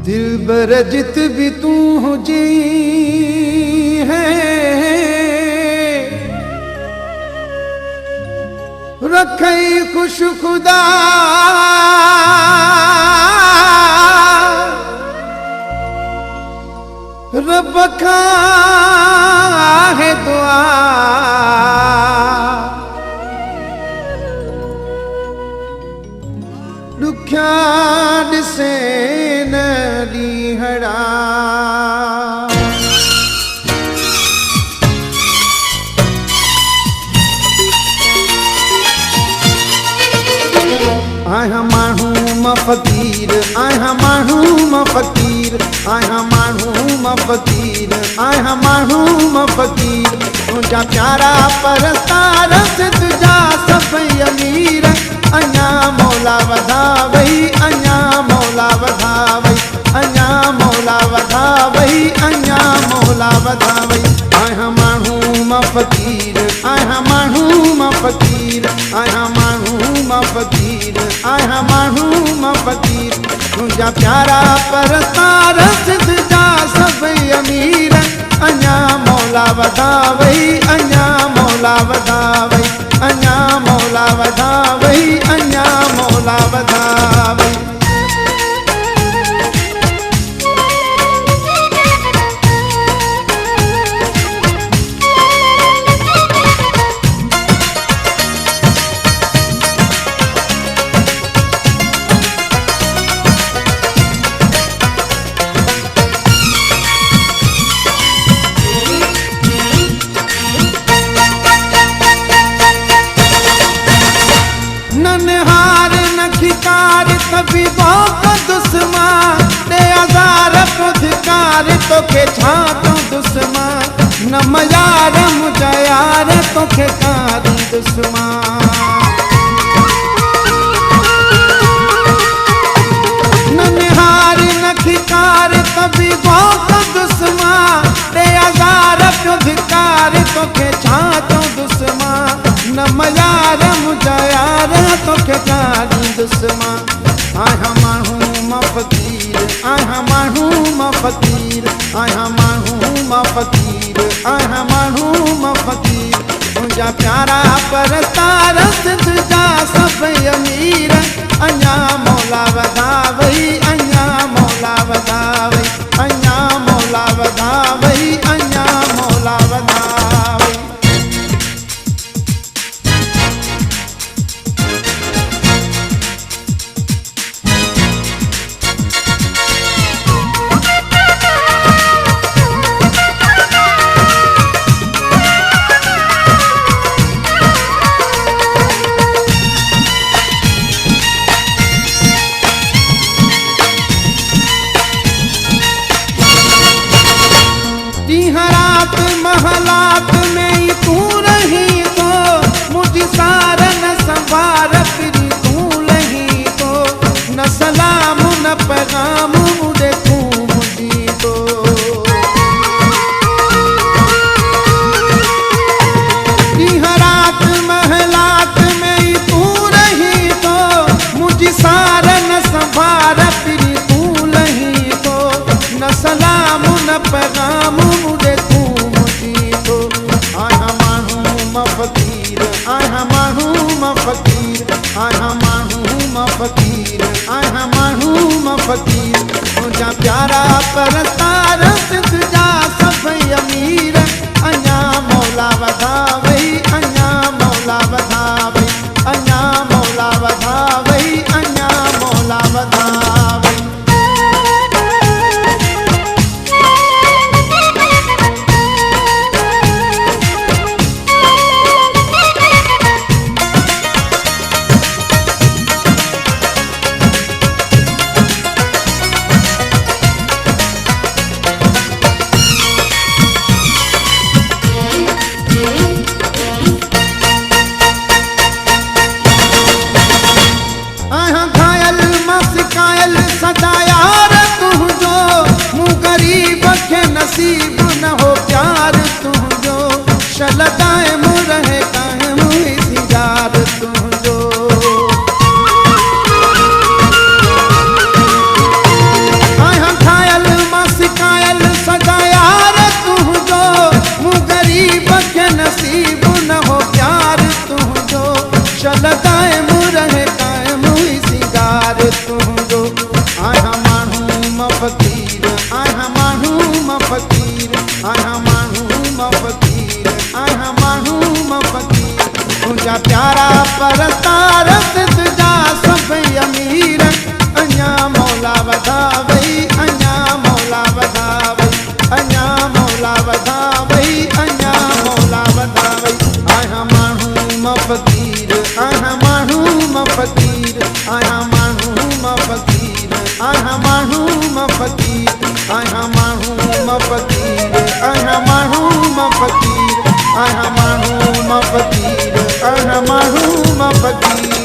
दिलबर जित भी तू हुजी है, रखई खुश खुदा रब खा है दुआ। दुख्या दिसे न ॾींहड़ा आया माण्हू मां फ़क़ीर, आया माण्हू मां फ़क़ीर, आया माण्हू मां फ़क़ीर, आया माण्हू मां फ़क़ीर। तुंहिंजा प्यारा परस्तार तुंहिंजा सभई अमीर, अञा मौला वधावई, अञा मौला वधावई, अञा मौला वधावई, अञा मौला वधावई। आया माण्हू मां फ़क़ीर, आया माण्हू मां फ़क़ीर, आया माण्हू मां फ़क़ीर, आया माण्हू मां फ़क़ीर। तुंहिंजा प्यारा परस्तार तुंहिंजा सभई अमीर, अञा मौला वधावई, अञा मौला वधावई, अञा मौला वधावई, अञा मौला वधावई। ननहार नखिकार कभी बहुत दुश्मा, दे आज़ार को धिकार तोखे छा तो दुश्मा। न मयार मुझा यार तोखे कारी दुश्मा। ननहार नखिकार कभी बहुत दुश्मा, दे आज़ार को धिकार तोखे छा तो दुश्मा। न मयार मुझा यार तोखे कारी दुश्मा। आया माण्हू मां फ़क़ीर, आया माण्हू मां फ़क़ीर, आया माण्हू मां फ़क़ीर, आया माण्हू मां फ़क़ीर। तुंहिंजा प्यारा परस्तार तुंहिंजा सभई अमीर, अञा मौला वधावई, अञा मौला वधावई, अञा मौला वधावई, अञा मौला वधावई। रात महलात में ही तू रही तो, मुझी सार न संभार फिर तू लही तो। न सलाम न पैगाम मुझे तू मुझी तो। रात महलात में ही तू रही तो, मुझी सार न संभार फिर तू लही तो। न सलाम न पैगाम मुझे तू मुझी तो। आया माण्हू मां फ़क़ीर, आया माण्हू मां फ़क़ीर, आया माण्हू मां फ़क़ीर, आया माण्हू मां फ़क़ीर। तुंहिंजा प्यारा परस्तार तुंहिंजा सभई अमीर, अञा मौला वधावई, अञा मौला वधावई, अञा मौला वधावई, अञा मौला वधावई। कुशल कायम रहे कायम हुई सिंगार तुंहिंजो आहियां माण्हू मां फ़क़ीर आहियां माण्हू मां फ़क़ीर आहियां माण्हू मां फ़क़ीर आहियां माण्हू मां फ़क़ीर तुंहिंजा प्यारा परस्तार तुंहिंजा सभई अमीर अञा मौला वधावई अञा मौला वधावई अञा मौला वधावई अञा मौला वधावई आहियां माण्हू मां फ़क़ीर आहियां माण्हू मां फ़क़ीर आहियां माण्हू मां फ़क़ीर आहियां माण्हू मां फ़क़ीर आहियां माण्हू मां फ़क़ीर आहियां माण्हू मां फ़क़ीर आहियां माण्हू मां फ़क़ीर आहियां माण्हू मां फ़क़ीर